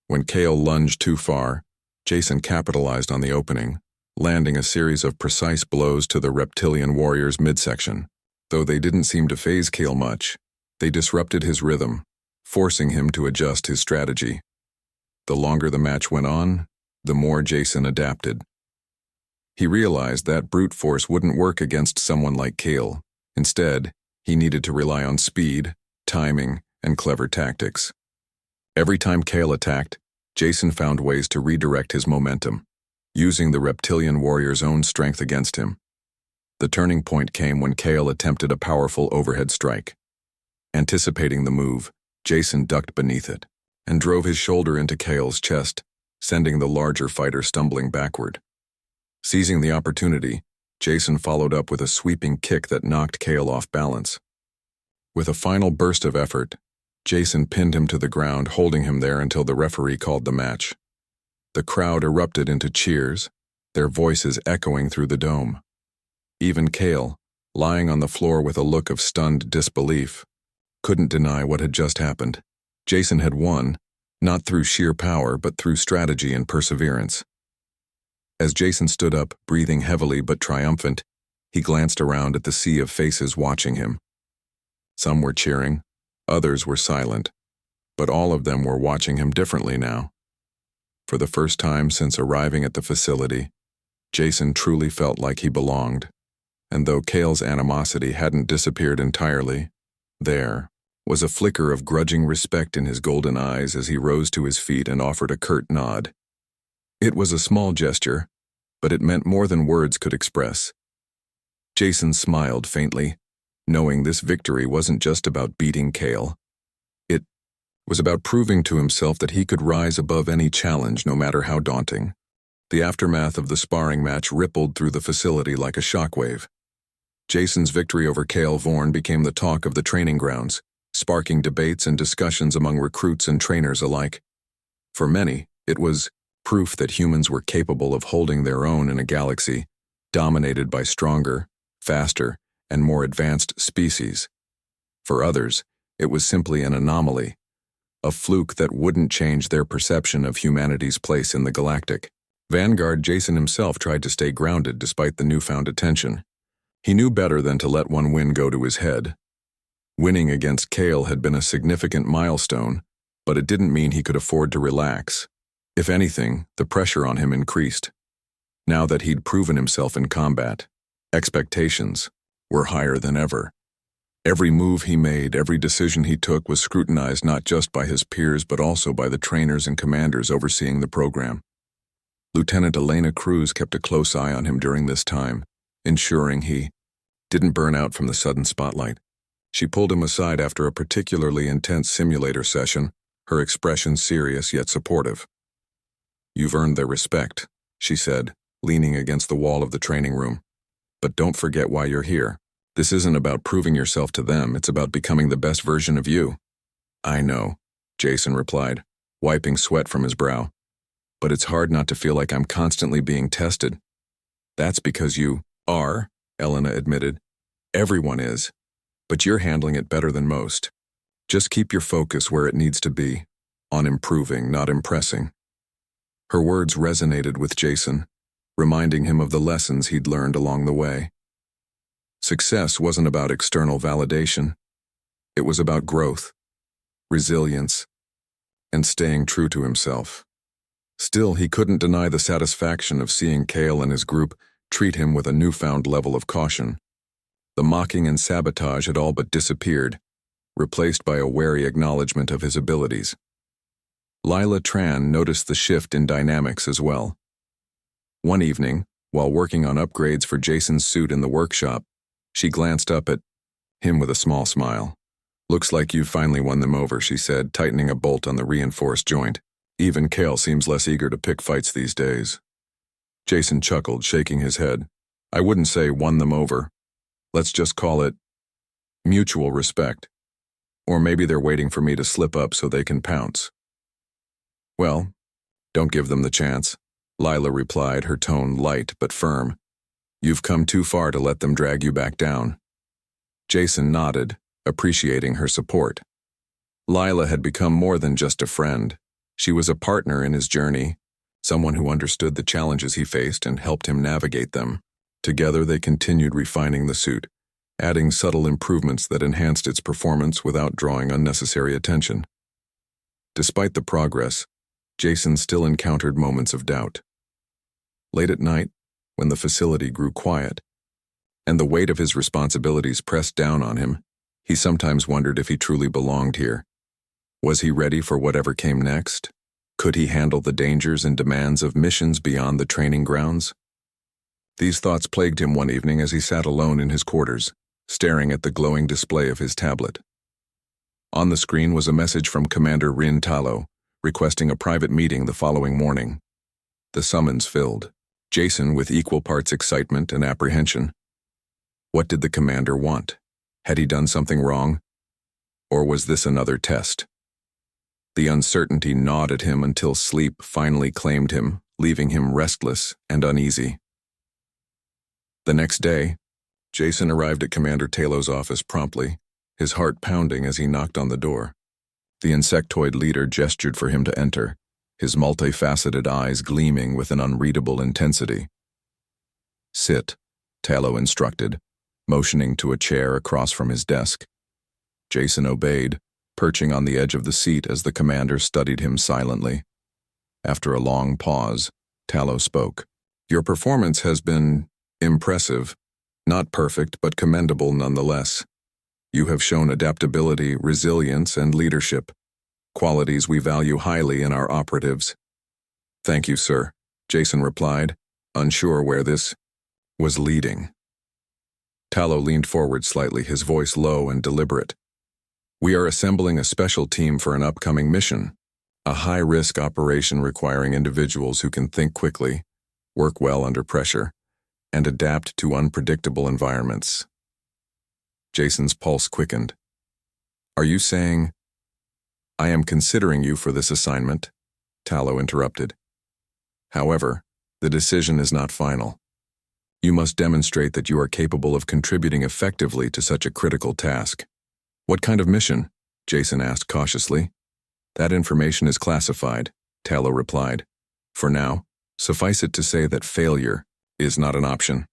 When Cale lunged too far, Jason capitalized on the opening, landing a series of precise blows to the reptilian warrior's midsection. Though they didn't seem to faze Kale much, they disrupted his rhythm, forcing him to adjust his strategy. The longer the match went on, the more Jason adapted. He realized that brute force wouldn't work against someone like Kale. Instead, he needed to rely on speed, timing, and clever tactics. Every time Kale attacked, Jason found ways to redirect his momentum, using the reptilian warrior's own strength against him. The turning point came when Kale attempted a powerful overhead strike. Anticipating the move, Jason ducked beneath it and drove his shoulder into Kale's chest, sending the larger fighter stumbling backward. Seizing the opportunity, Jason followed up with a sweeping kick that knocked Kale off balance. With a final burst of effort, Jason pinned him to the ground, holding him there until the referee called the match. The crowd erupted into cheers, their voices echoing through the dome. Even Kale, lying on the floor with a look of stunned disbelief, couldn't deny what had just happened. Jason had won, not through sheer power but through strategy and perseverance. As Jason stood up, breathing heavily but triumphant, he glanced around at the sea of faces watching him. Some were cheering, others were silent, but all of them were watching him differently now. For the first time since arriving at the facility, Jason truly felt like he belonged, and though Kale's animosity hadn't disappeared entirely, there was a flicker of grudging respect in his golden eyes as he rose to his feet and offered a curt nod. It was a small gesture, but it meant more than words could express. Jason smiled faintly, knowing this victory wasn't just about beating Kale. It was about proving to himself that he could rise above any challenge, no matter how daunting. The aftermath of the sparring match rippled through the facility like a shockwave. Jason's victory over Kale Vorn became the talk of the training grounds, sparking debates and discussions among recruits and trainers alike. For many, it was proof that humans were capable of holding their own in a galaxy dominated by stronger, faster, and more advanced species. For others, it was simply an anomaly, a fluke that wouldn't change their perception of humanity's place in the galactic. Vanguard Jason himself tried to stay grounded despite the newfound attention. He knew better than to let one win go to his head. Winning against Kale had been a significant milestone, but it didn't mean he could afford to relax. If anything, the pressure on him increased. Now that he'd proven himself in combat, expectations were higher than ever. Every move he made, every decision he took was scrutinized not just by his peers but also by the trainers and commanders overseeing the program. Lieutenant Elena Cruz kept a close eye on him during this time, ensuring he didn't burn out from the sudden spotlight. She pulled him aside after a particularly intense simulator session, her expression serious yet supportive. "You've earned their respect," she said, leaning against the wall of the training room. "But don't forget why you're here. This isn't about proving yourself to them, it's about becoming the best version of you." "I know," Jason replied, wiping sweat from his brow. "But it's hard not to feel like I'm constantly being tested." "That's because you are," Elena admitted. "Everyone is. But you're handling it better than most. Just keep your focus where it needs to be, on improving, not impressing." Her words resonated with Jason, reminding him of the lessons he'd learned along the way. Success wasn't about external validation. It was about growth, resilience, and staying true to himself. Still, he couldn't deny the satisfaction of seeing Kale and his group treat him with a newfound level of caution. The mocking and sabotage had all but disappeared, replaced by a wary acknowledgement of his abilities. Lila Tran noticed the shift in dynamics as well. One evening, while working on upgrades for Jason's suit in the workshop, she glanced up at him with a small smile. "Looks like you've finally won them over," she said, tightening a bolt on the reinforced joint. "Even Kale seems less eager to pick fights these days." Jason chuckled, shaking his head. "I wouldn't say won them over. Let's just call it mutual respect. Or maybe they're waiting for me to slip up so they can pounce." "Well, don't give them the chance," Lila replied, her tone light but firm. "You've come too far to let them drag you back down." Jason nodded, appreciating her support. Lila had become more than just a friend. She was a partner in his journey, someone who understood the challenges he faced and helped him navigate them. Together they continued refining the suit, adding subtle improvements that enhanced its performance without drawing unnecessary attention. Despite the progress, Jason still encountered moments of doubt. Late at night, when the facility grew quiet, and the weight of his responsibilities pressed down on him, he sometimes wondered if he truly belonged here. Was he ready for whatever came next? Could he handle the dangers and demands of missions beyond the training grounds? These thoughts plagued him one evening as he sat alone in his quarters, staring at the glowing display of his tablet. On the screen was a message from Commander Rin Talo, requesting a private meeting the following morning. The summons filled Jason with equal parts excitement and apprehension. What did the commander want? Had he done something wrong? Or was this another test? The uncertainty gnawed at him until sleep finally claimed him, leaving him restless and uneasy. The next day, Jason arrived at Commander Talo's office promptly, his heart pounding as he knocked on the door. The insectoid leader gestured for him to enter, his multifaceted eyes gleaming with an unreadable intensity. "Sit," Talo instructed, motioning to a chair across from his desk. Jason obeyed, perching on the edge of the seat as the commander studied him silently. After a long pause, Talo spoke. "Your performance has been impressive, not perfect but commendable nonetheless. You have shown adaptability, resilience, and leadership, qualities we value highly in our operatives." "Thank you, sir," Jason replied, unsure where this was leading. Talo leaned forward slightly, his voice low and deliberate. "We are assembling a special team for an upcoming mission, a high-risk operation requiring individuals who can think quickly, work well under pressure, and adapt to unpredictable environments." Jason's pulse quickened. "Are you saying—" "I am considering you for this assignment," Talo interrupted. "However, the decision is not final. You must demonstrate that you are capable of contributing effectively to such a critical task." "What kind of mission?" Jason asked cautiously. "That information is classified," Talo replied. "For now, suffice it to say that failure is not an option.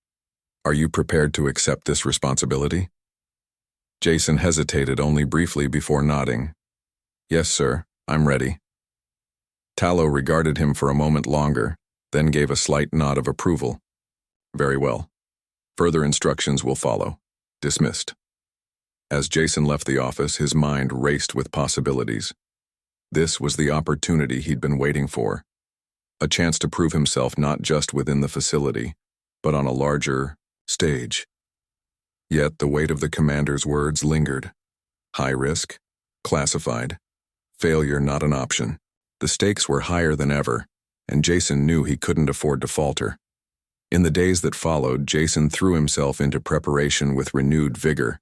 Are you prepared to accept this responsibility?" Jason hesitated only briefly before nodding. "Yes, sir, I'm ready." Talo regarded him for a moment longer, then gave a slight nod of approval. "Very well. Further instructions will follow. Dismissed." As Jason left the office, his mind raced with possibilities. This was the opportunity he'd been waiting for. A chance to prove himself not just within the facility, but on a larger stage. Yet the weight of the commander's words lingered. High risk, classified, failure not an option. The stakes were higher than ever, and Jason knew he couldn't afford to falter. In the days that followed, Jason threw himself into preparation with renewed vigor.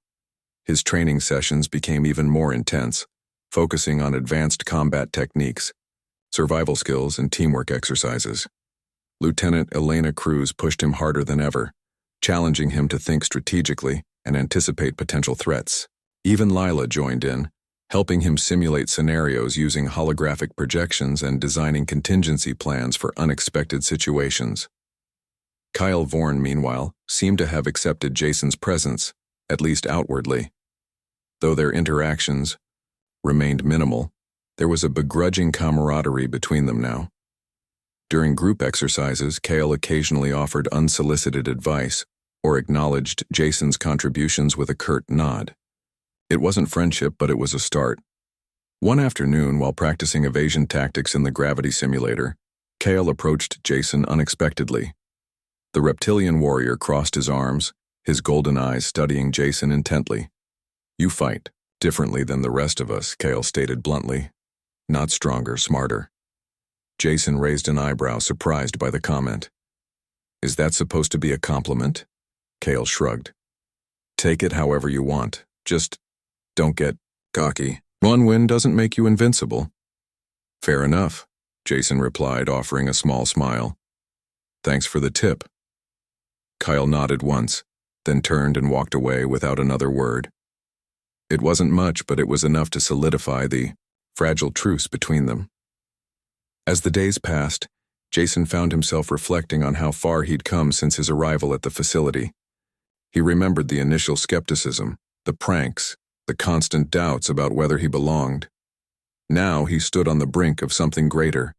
His training sessions became even more intense, focusing on advanced combat techniques, survival skills, and teamwork exercises. Lieutenant Elena Cruz pushed him harder than ever, challenging him to think strategically and anticipate potential threats. Even Lila joined in, helping him simulate scenarios using holographic projections and designing contingency plans for unexpected situations. Kyle Vorn, meanwhile, seemed to have accepted Jason's presence, at least outwardly. Though their interactions remained minimal, there was a begrudging camaraderie between them now. During group exercises, Kyle occasionally offered unsolicited advice or acknowledged Jason's contributions with a curt nod. It wasn't friendship, but it was a start. One afternoon, while practicing evasion tactics in the gravity simulator, Kyle approached Jason unexpectedly. The reptilian warrior crossed his arms, his golden eyes studying Jason intently. "You fight differently than the rest of us," Kyle stated bluntly. "Not stronger, smarter." Jason raised an eyebrow, surprised by the comment. "Is that supposed to be a compliment?" Kyle shrugged. "Take it however you want. Just don't get cocky. One win doesn't make you invincible." "Fair enough," Jason replied, offering a small smile. "Thanks for the tip." Kyle nodded once, then turned and walked away without another word. It wasn't much, but it was enough to solidify the fragile truce between them. As the days passed, Jason found himself reflecting on how far he'd come since his arrival at the facility. He remembered the initial skepticism, the pranks, the constant doubts about whether he belonged. Now he stood on the brink of something greater,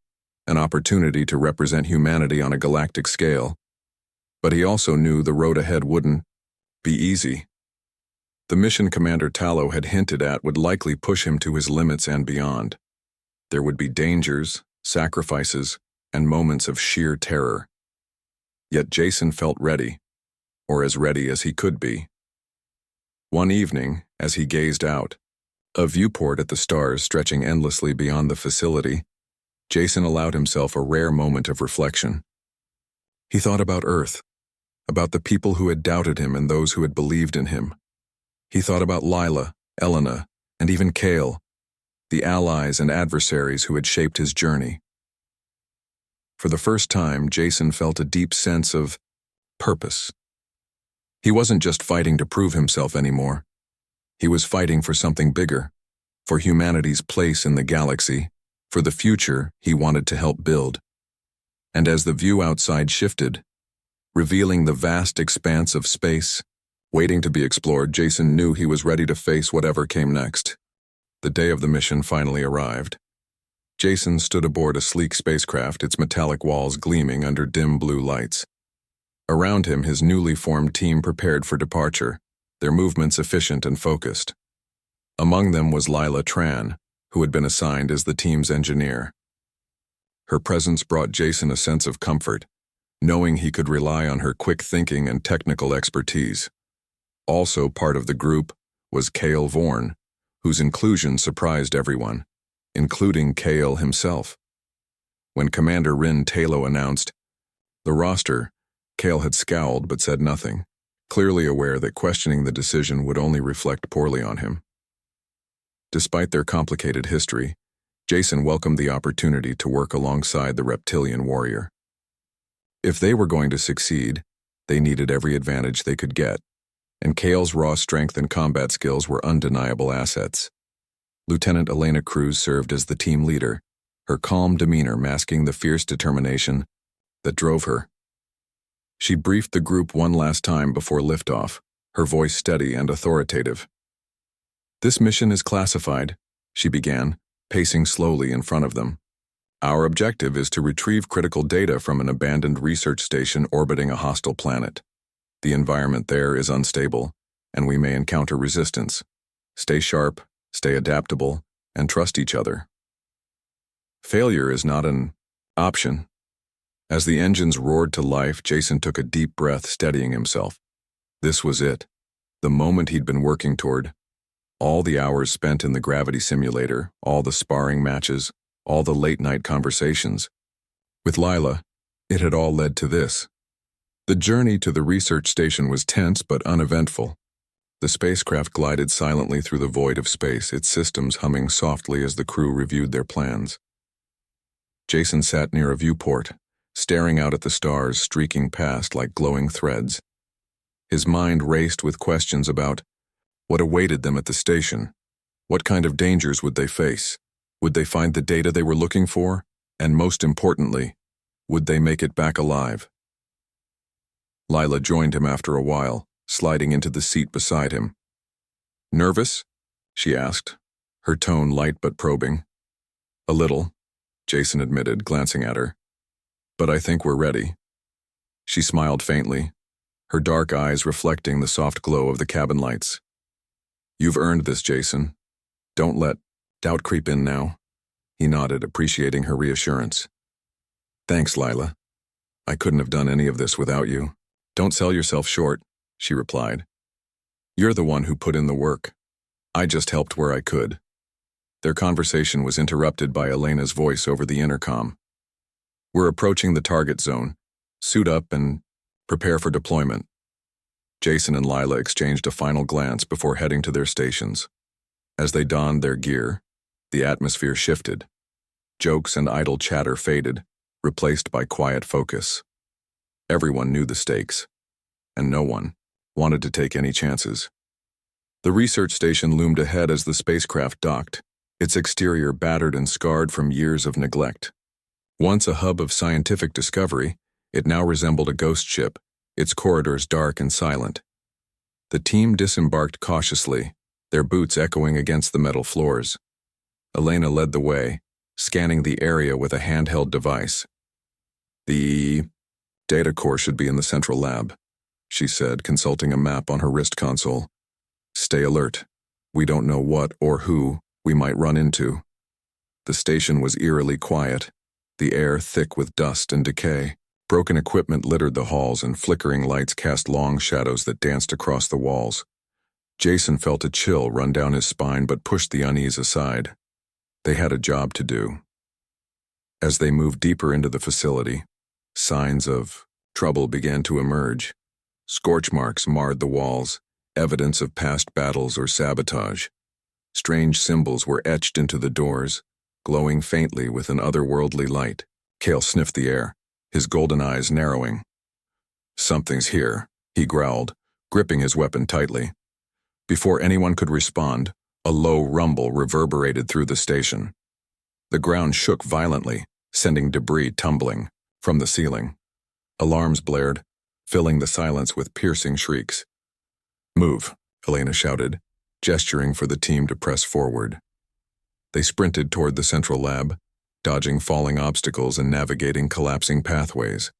an opportunity to represent humanity on a galactic scale. But he also knew the road ahead wouldn't be easy. The mission Commander Tallow had hinted at would likely push him to his limits and beyond. There would be dangers, sacrifices, and moments of sheer terror. Yet Jason felt ready, or as ready as he could be. One evening, as he gazed out, a viewport at the stars stretching endlessly beyond the facility, Jason allowed himself a rare moment of reflection. He thought about Earth, about the people who had doubted him and those who had believed in him. He thought about Lila, Elena, and even Kale, the allies and adversaries who had shaped his journey. For the first time, Jason felt a deep sense of purpose. He wasn't just fighting to prove himself anymore. He was fighting for something bigger, for humanity's place in the galaxy, for the future he wanted to help build. And as the view outside shifted, revealing the vast expanse of space waiting to be explored, Jason knew he was ready to face whatever came next. The day of the mission finally arrived. Jason stood aboard a sleek spacecraft, its metallic walls gleaming under dim blue lights. Around him, his newly formed team prepared for departure, their movements efficient and focused. Among them was Lila Tran, who had been assigned as the team's engineer. Her presence brought Jason a sense of comfort, knowing he could rely on her quick thinking and technical expertise. Also part of the group was Kale Vorn, whose inclusion surprised everyone, including Kale himself. When Commander Rin Talo announced the roster, Kale had scowled but said nothing, clearly aware that questioning the decision would only reflect poorly on him. Despite their complicated history, Jason welcomed the opportunity to work alongside the reptilian warrior. If they were going to succeed, they needed every advantage they could get, and Kale's raw strength and combat skills were undeniable assets. Lieutenant Elena Cruz served as the team leader, her calm demeanor masking the fierce determination that drove her. She briefed the group one last time before liftoff, her voice steady and authoritative. "This mission is classified," she began, pacing slowly in front of them. "Our objective is to retrieve critical data from an abandoned research station orbiting a hostile planet. The environment there is unstable, and we may encounter resistance. Stay sharp, stay adaptable, and trust each other. Failure is not an option." As the engines roared to life, Jason took a deep breath, steadying himself. This was it, the moment he'd been working toward. All the hours spent in the gravity simulator, all the sparring matches, all the late-night conversations. With Lila, it had all led to this. The journey to the research station was tense but uneventful. The spacecraft glided silently through the void of space, its systems humming softly as the crew reviewed their plans. Jason sat near a viewport, staring out at the stars streaking past like glowing threads. His mind raced with questions about what awaited them at the station. What kind of dangers would they face? Would they find the data they were looking for? And most importantly, would they make it back alive? Lila joined him after a while, sliding into the seat beside him. "Nervous?" she asked, her tone light but probing. "A little," Jason admitted, glancing at her. "But I think we're ready." She smiled faintly, her dark eyes reflecting the soft glow of the cabin lights. "You've earned this, Jason. Don't let doubt creep in now." He nodded, appreciating her reassurance. "Thanks, Lila. I couldn't have done any of this without you." "Don't sell yourself short," she replied. "You're the one who put in the work. I just helped where I could." Their conversation was interrupted by Elena's voice over the intercom. "We're approaching the target zone. Suit up and prepare for deployment." Jason and Lila exchanged a final glance before heading to their stations. As they donned their gear, the atmosphere shifted. Jokes and idle chatter faded, replaced by quiet focus. Everyone knew the stakes, and no one wanted to take any chances. The research station loomed ahead as the spacecraft docked, its exterior battered and scarred from years of neglect. Once a hub of scientific discovery, it now resembled a ghost ship, its corridors dark and silent. The team disembarked cautiously, their boots echoing against the metal floors. Elena led the way, scanning the area with a handheld device. "The data core should be in the central lab," she said, consulting a map on her wrist console. "Stay alert. We don't know what or who we might run into." The station was eerily quiet, the air thick with dust and decay. Broken equipment littered the halls and flickering lights cast long shadows that danced across the walls. Jason felt a chill run down his spine but pushed the unease aside. They had a job to do. As they moved deeper into the facility, signs of trouble began to emerge. Scorch marks marred the walls, evidence of past battles or sabotage. Strange symbols were etched into the doors, glowing faintly with an otherworldly light. Cale sniffed the air, his golden eyes narrowing. "Something's here," he growled, gripping his weapon tightly. Before anyone could respond, a low rumble reverberated through the station. The ground shook violently, sending debris tumbling from the ceiling. Alarms blared, filling the silence with piercing shrieks. "Move," Elena shouted, gesturing for the team to press forward. They sprinted toward the central lab, dodging falling obstacles and navigating collapsing pathways.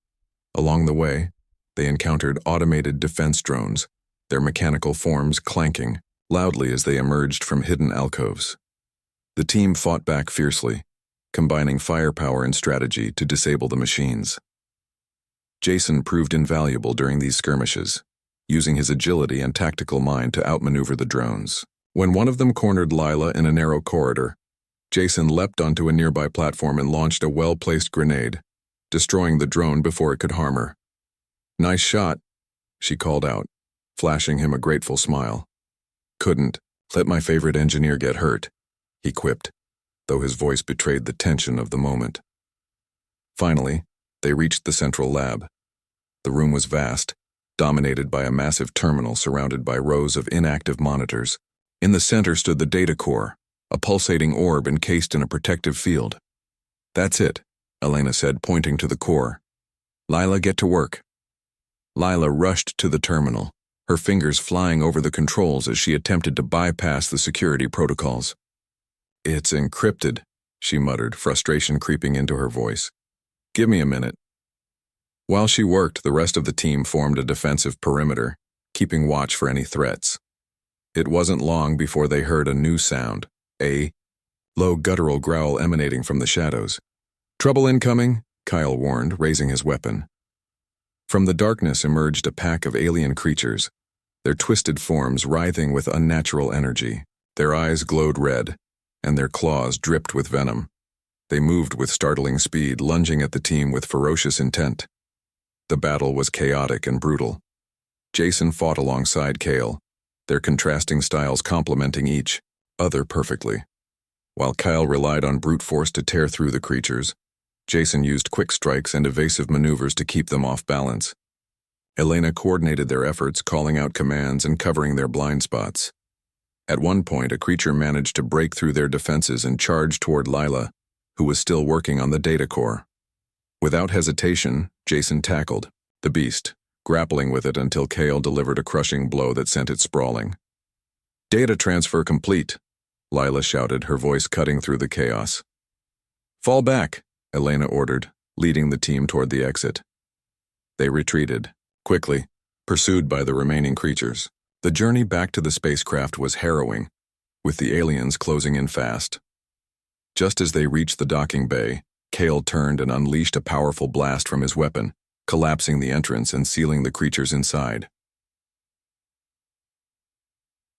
Along the way, they encountered automated defense drones, their mechanical forms clanking loudly as they emerged from hidden alcoves. The team fought back fiercely, combining firepower and strategy to disable the machines. Jason proved invaluable during these skirmishes, using his agility and tactical mind to outmaneuver the drones. When one of them cornered Lila in a narrow corridor, Jason leapt onto a nearby platform and launched a well-placed grenade, destroying the drone before it could harm her. "Nice shot," she called out, flashing him a grateful smile. "Couldn't let my favorite engineer get hurt," he quipped, though his voice betrayed the tension of the moment. Finally, they reached the central lab. The room was vast, dominated by a massive terminal surrounded by rows of inactive monitors. In the center stood the data core, a pulsating orb encased in a protective field. "That's it," Elena said, pointing to the core. "Lila, get to work." Lila rushed to the terminal, her fingers flying over the controls as she attempted to bypass the security protocols. "It's encrypted," she muttered, frustration creeping into her voice. "Give me a minute." While she worked, the rest of the team formed a defensive perimeter, keeping watch for any threats. It wasn't long before they heard a new sound, a low guttural growl emanating from the shadows. "Trouble incoming," Kyle warned, raising his weapon. From the darkness emerged a pack of alien creatures, their twisted forms writhing with unnatural energy. Their eyes glowed red, and their claws dripped with venom. They moved with startling speed, lunging at the team with ferocious intent. The battle was chaotic and brutal. Jason fought alongside Cale, their contrasting styles complementing each other perfectly. While Kyle relied on brute force to tear through the creatures, Jason used quick strikes and evasive maneuvers to keep them off balance. Elena coordinated their efforts, calling out commands and covering their blind spots. At one point, a creature managed to break through their defenses and charge toward Lila, who was still working on the data core. Without hesitation, Jason tackled the beast, grappling with it until Cale delivered a crushing blow that sent it sprawling. "Data transfer complete," Lila shouted, her voice cutting through the chaos. "Fall back," Elena ordered, leading the team toward the exit. They retreated, quickly, pursued by the remaining creatures. The journey back to the spacecraft was harrowing, with the aliens closing in fast. Just as they reached the docking bay, Cale turned and unleashed a powerful blast from his weapon, collapsing the entrance and sealing the creatures inside.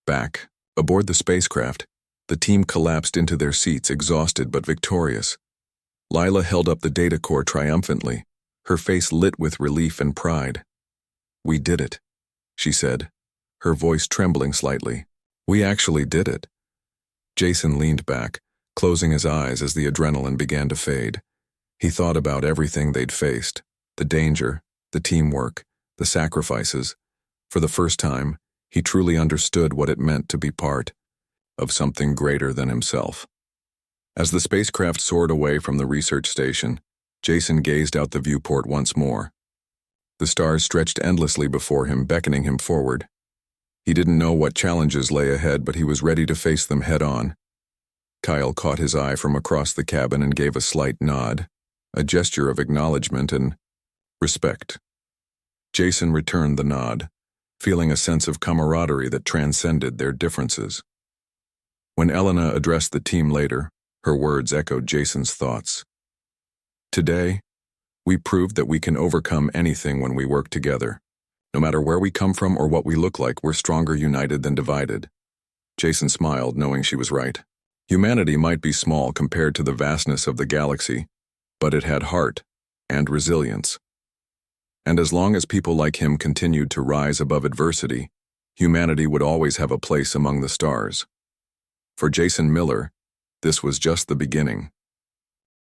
Back, aboard the spacecraft, the team collapsed into their seats, exhausted but victorious. Lila held up the data core triumphantly, her face lit with relief and pride. "We did it," she said, her voice trembling slightly. "We actually did it." Jason leaned back, closing his eyes as the adrenaline began to fade. He thought about everything they'd faced, the danger, the teamwork, the sacrifices. For the first time, he truly understood what it meant to be part of something greater than himself. As the spacecraft soared away from the research station, Jason gazed out the viewport once more. The stars stretched endlessly before him, beckoning him forward. He didn't know what challenges lay ahead, but he was ready to face them head-on. Kyle caught his eye from across the cabin and gave a slight nod, a gesture of acknowledgement and respect. Jason returned the nod, feeling a sense of camaraderie that transcended their differences. When Elena addressed the team later, her words echoed Jason's thoughts. Today, we proved that we can overcome anything when we work together. No matter where we come from or what we look like, we're stronger united than divided. Jason smiled, knowing she was right. Humanity might be small compared to the vastness of the galaxy, but it had heart and resilience. And as long as people like him continued to rise above adversity, humanity would always have a place among the stars. For Jason Miller, this was just the beginning.